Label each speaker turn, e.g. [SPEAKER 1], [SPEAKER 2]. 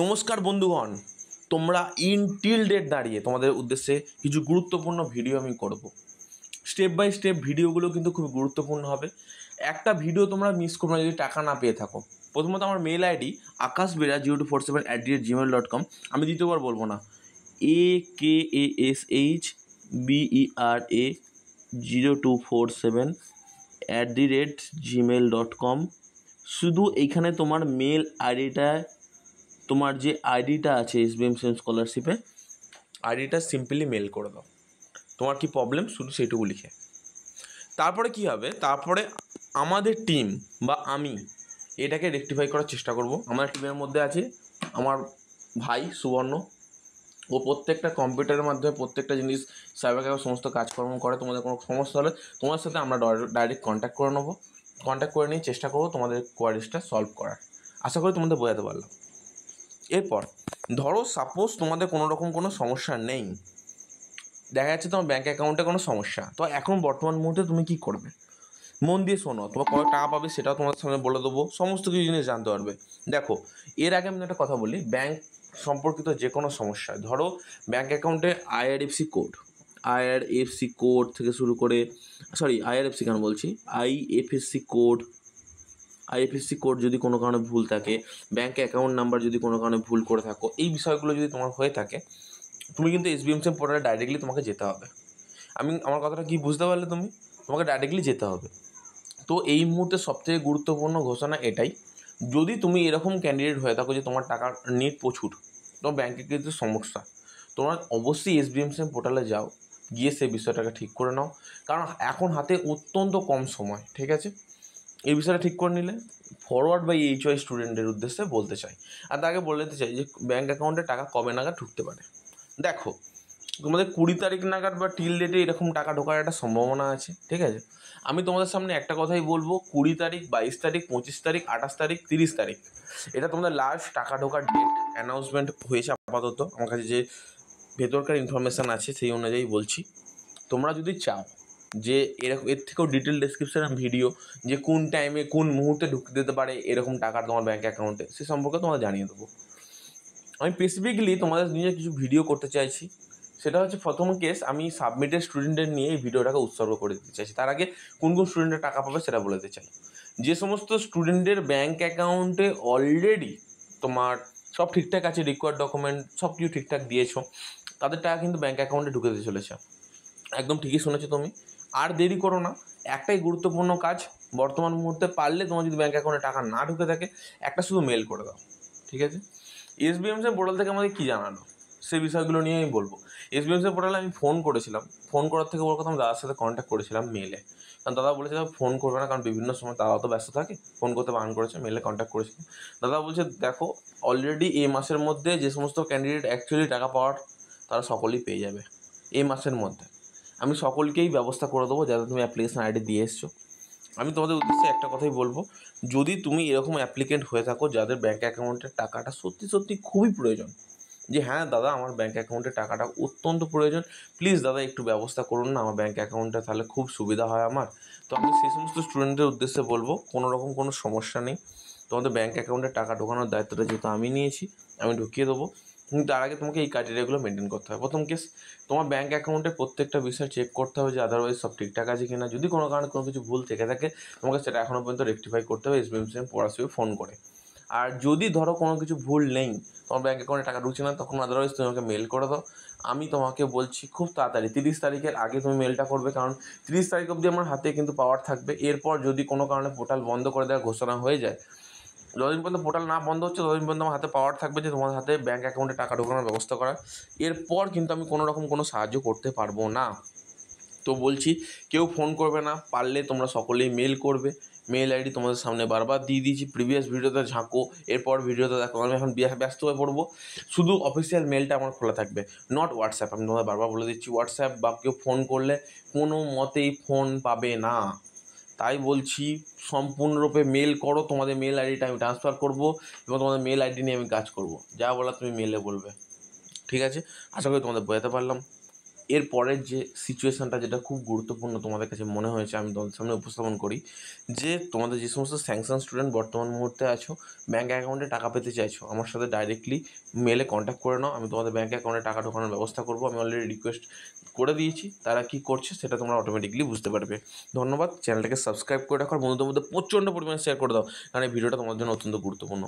[SPEAKER 1] নমস্কার বন্ধুগণ, তোমরা ইনটিল ডেট দাঁড়িয়ে তোমাদের উদ্দেশ্যে কিছু গুরুত্বপূর্ণ ভিডিও আমি করব। স্টেপ বাই স্টেপ ভিডিওগুলো কিন্তু খুব গুরুত্বপূর্ণ হবে। একটা ভিডিও তোমরা মিস করবে যদি টাকা না পেয়ে থাকো। প্রথমত আমার মেল আইডি akashbera0247@gmail.com। আমি দ্বিতীয়বার বলবো না, AKASHBERA0247@gmail.com। শুধু এইখানে তোমার মেল আইডিটা, তোমার যে আইডিটা আছে SBM সেম স্কলারশিপে, আইডিটা সিম্পলি মেল করে দাও। তোমার কি প্রবলেম শুধু সেইটুকু লিখে। তারপরে কি হবে, তারপরে আমাদের টিম বা আমি এটাকে রেকটিফাই করার চেষ্টা করব। আমার টিমের মধ্যে আছে আমার ভাই সুবর্ণ, ও প্রত্যেকটা কম্পিউটারের মাধ্যমে প্রত্যেকটা জিনিস সাইবার ক্যাফে সমস্ত কাজকর্ম করে। তোমাদের কোনো সমস্যা হলে তোমার সাথে আমরা ডাইরেক্ট কন্ট্যাক্ট করে নেবো। কন্ট্যাক্ট করে নিয়ে চেষ্টা করবো তোমাদের কোয়ারিজটা সলভ করার। আশা করি তোমাদের বোঝাতে পারলাম। এরপর ধরো সাপোজ তোমাদের কোনো রকম কোনো সমস্যা নেই, দেখা যাচ্ছে তোমার ব্যাঙ্ক অ্যাকাউন্টে কোনো সমস্যা, তো এখন বর্তমান মুহূর্তে তুমি কী করবে? মন দিয়ে শোনো, তোমার কত টাকা পাবে সেটাও তোমার সামনে বলে দেবো, সমস্ত কিছু জিনিস জানতে পারবে। দেখো, এর আগে আমি একটা কথা বলি, ব্যাঙ্ক সম্পর্কিত যে কোনো সমস্যা, ধরো ব্যাঙ্ক অ্যাকাউন্টে আইআরএফসি কোড থেকে শুরু করে, আইআরএফসি কেন বলছি, আইএফএসসি কোড যদি কোনো কারণে ভুল থাকে, ব্যাঙ্ক অ্যাকাউন্ট নাম্বার যদি কোনো কারণে ভুল করে থাকো, এই বিষয়গুলো যদি তোমার হয়ে থাকে, তুমি কিন্তু SBM সেম পোর্টালে ডাইরেক্টলি তোমাকে যেতে হবে। আমার কথাটা কি বুঝতে পারলে? তোমাকে ডাইরেক্টলি যেতে হবে। তো এই মুহূর্তে সবথেকে গুরুত্বপূর্ণ ঘোষণা এটাই, যদি তুমি এরকম ক্যান্ডিডেট হয়ে থাকো যে তোমার টাকার নিট প্রচুর, তোমার ব্যাঙ্কে কিন্তু সমস্যা, তোমরা অবশ্যই SBM সেম পোর্টালে যাও, গিয়ে সেই বিষয়টাকে ঠিক করে নাও। কারণ এখন হাতে অত্যন্ত কম সময়, ঠিক আছে? এই বিষয়টা ঠিক করে নিলে ফরওয়ার্ড বাই HY স্টুডেন্টের উদ্দেশ্যে বলতে চাই। আর তাকে বলতে চাই যে ব্যাঙ্ক অ্যাকাউন্টে টাকা কবে নাগাদ ঢুকতে পারে। দেখো, তোমাদের 20 তারিখ নাগাদ বা টিল ডেটে এরকম টাকা ঢোকার একটা সম্ভাবনা আছে, ঠিক আছে? আমি তোমাদের সামনে একটা কথাই বলবো, 20 তারিখ, 22 তারিখ, 25 তারিখ, 28 তারিখ, 30 তারিখ, এটা তোমাদের লাস্ট টাকা ঢোকার ডেট অ্যানাউন্সমেন্ট হয়েছে আপাতত। আমার কাছে যে ভেতরকার ইনফরমেশান আছে সেই অনুযায়ী বলছি। তোমরা যদি চাও যে এরকম এর থেকেও ডিটেল ডেসক্রিপশন ভিডিও, যে কোন টাইমে কোন মুহূর্তে ঢুকতে দিতে পারে এরকম টাকা তোমার ব্যাঙ্ক অ্যাকাউন্টে, সে সম্পর্কে তোমাদের জানিয়ে দেবো। আমি স্পেসিফিকলি তোমাদের নিয়ে কিছু ভিডিও করতে চাইছি। সেটা হচ্ছে, প্রথম কেস, আমি সাবমিটেড স্টুডেন্টের নিয়ে এই ভিডিওটাকে উৎসর্গ করে দিতে চাইছি। তার আগে কোন কোন স্টুডেন্টের টাকা পাবে সেটা বলে দিতে চাই। যে সমস্ত স্টুডেন্টের ব্যাঙ্ক অ্যাকাউন্টে অলরেডি তোমার সব ঠিকঠাক আছে, রিকোয়ার্ড ডকুমেন্ট সব কিছু ঠিকঠাক দিয়েছো, তাদের টাকা কিন্তু ব্যাঙ্ক অ্যাকাউন্টে ঢুকে দিতে চলেছে। একদম ঠিকই শুনেছো তুমি। আর দেরি করো না, একটাই গুরুত্বপূর্ণ কাজ বর্তমান মুহূর্তে, পারলে তোমার যদি ব্যাঙ্ক অ্যাকাউন্টে টাকা না ঢুকে থাকে, একটা শুধু মেল করে দাও, ঠিক আছে? SBM পোর্টাল থেকে আমাদের কী জানালো সেই বিষয়গুলো নিয়ে আমি বলবো। SBM পোর্টালে আমি ফোন করেছিলাম, ফোন করার থেকে বড় কথা আমি দাদার সাথে কন্ট্যাক্ট করেছিলাম মেলে। কারণ দাদা বলেছে ফোন করবে না, কারণ বিভিন্ন সময় দাদা তো ব্যস্ত থাকে, ফোন করতে বারণ করেছে, মেলে কন্ট্যাক্ট করেছিলাম। দাদা বলছে, দেখো অলরেডি এই মাসের মধ্যে যে সমস্ত ক্যান্ডিডেট অ্যাকচুয়ালি টাকা পাওয়ার, তারা সকলেই পেয়ে যাবে এই মাসের মধ্যে। আমি সকলকেই ব্যবস্থা করে দেবো যাতে তুমি অ্যাপ্লিকেশন আইডি দিয়ে এসছো। আমি তোমাদের উদ্দেশ্যে একটা কথাই বলবো, যদি তুমি এরকম অ্যাপ্লিকেন্ট হয়ে থাকো যাদের ব্যাঙ্ক অ্যাকাউন্টের টাকাটা সত্যি সত্যি খুবই প্রয়োজন, যে হ্যাঁ দাদা আমার ব্যাঙ্ক অ্যাকাউন্টে টাকাটা অত্যন্ত প্রয়োজন, প্লিজ দাদা একটু ব্যবস্থা করুন না আমার ব্যাঙ্ক অ্যাকাউন্টে, তাহলে খুব সুবিধা হয় আমার। তো আমি সেই সমস্ত স্টুডেন্টদের উদ্দেশ্যে বলবো, কোনো রকম কোনো সমস্যা নেই, তোমাদের ব্যাঙ্ক অ্যাকাউন্টে টাকা ঢোকানোর দায়িত্বটা যেহেতু আমি নিয়েছি, আমি ঢুকিয়ে দেবো। কিন্তু তার আগে তোমাকে এই ক্রাইটেরিয়াগুলো মেনটেন করতে হবে। প্রথম কেস, তোমার ব্যাঙ্ক অ্যাকাউন্টে প্রত্যেকটা বিষয় চেক করতে হবে যে আদারওয়াইজ সব ঠিকঠাক আছে কিনা। যদি কোনো কারণে কোনো কিছু ভুল থেকে থাকে, তোমাকে সেটা এখনও পর্যন্ত রেকটিফাই করতে হবে SBM পড়াশোনায় ফোন করে। আর যদি ধরো কোনো কিছু ভুল নেই, তোমার ব্যাঙ্ক অ্যাকাউন্টে টাকা ঢুকছে না, তখন আদারওয়াইজ তুমি আমাকে মেল করে দাও। আমি তোমাকে বলছি খুব তাড়াতাড়ি 30 তারিখের আগে তুমি মেলটা করবে, কারণ 30 তারিখ অবধি আমার হাতে কিন্তু পাওয়ার থাকবে। এরপর যদি কোনো কারণে পোর্টাল বন্ধ করে দেওয়ার ঘোষণা হয়ে যায়, যতদিন পর্যন্ত পোর্টাল না বন্ধ হচ্ছে ততদিন পর্যন্ত আমার হাতে পাওয়ার থাকবে যে তোমার হাতে ব্যাঙ্ক অ্যাকাউন্টে টাকা ঢোকানোর ব্যবস্থা করার। এরপর কিন্তু আমি কোনো রকম কোনো সাহায্য করতে পারবো না। তো বলছি, কেউ ফোন করবে না, পারলে তোমরা সকলেই মেল করবে। মেল আইডি তোমাদের সামনে বারবার দিয়ে দিয়েছি, প্রিভিয়াস ভিডিওতে ঝাঁকো, এরপর ভিডিওতে দেখো। আমি এখন ব্যস্ত হয়ে পড়বো, শুধু অফিসিয়াল মেলটা আমার খোলা থাকবে, নট হোয়াটসঅ্যাপ। আমি তোমাদের বারবার বলে দিচ্ছি, হোয়াটসঅ্যাপ বা কেউ ফোন করলে কোনো মতেই ফোন পাবে না। তাই বলছি, সম্পূর্ণরূপে মেল করো, তোমাদের মেল আইডিটা আমি ট্রান্সফার করবো এবং তোমাদের মেল আইডি নিয়ে আমি কাজ করবো। যা বলার তুমি মেলে বলবে, ঠিক আছে? আশা করি তোমাদের বোঝাতে পারলাম। এর পরের যে সিচুয়েশানটা যেটা খুব গুরুত্বপূর্ণ তোমাদের কাছে মনে হয়েছে আমি তোমাদের সামনে উপস্থাপন করি, যে তোমাদের যে সমস্ত স্যাংশন স্টুডেন্ট বর্তমান মুহূর্তে আছো, ব্যাঙ্ক অ্যাকাউন্টে টাকা পেতে চাইছো, আমার সাথে ডাইরেক্টলি মেলে কন্ট্যাক্ট করে নাও, আমি তোমাদের ব্যাঙ্ক অ্যাকাউন্টে টাকা ঢোকানোর ব্যবস্থা করবো। আমি অলরেডি রিকোয়েস্ট করে দিয়েছি, তারা কী করছে সেটা তোমরা অটোমেটিকলি বুঝতে পারবে। ধন্যবাদ। চ্যানেলটাকে সাবস্ক্রাইব করে রাখো আর বন্ধুদের মধ্যে প্রচণ্ড পরিমাণে শেয়ার করে দাও, কারণ এই ভিডিওটা তোমার জন্য অত্যন্ত গুরুত্বপূর্ণ।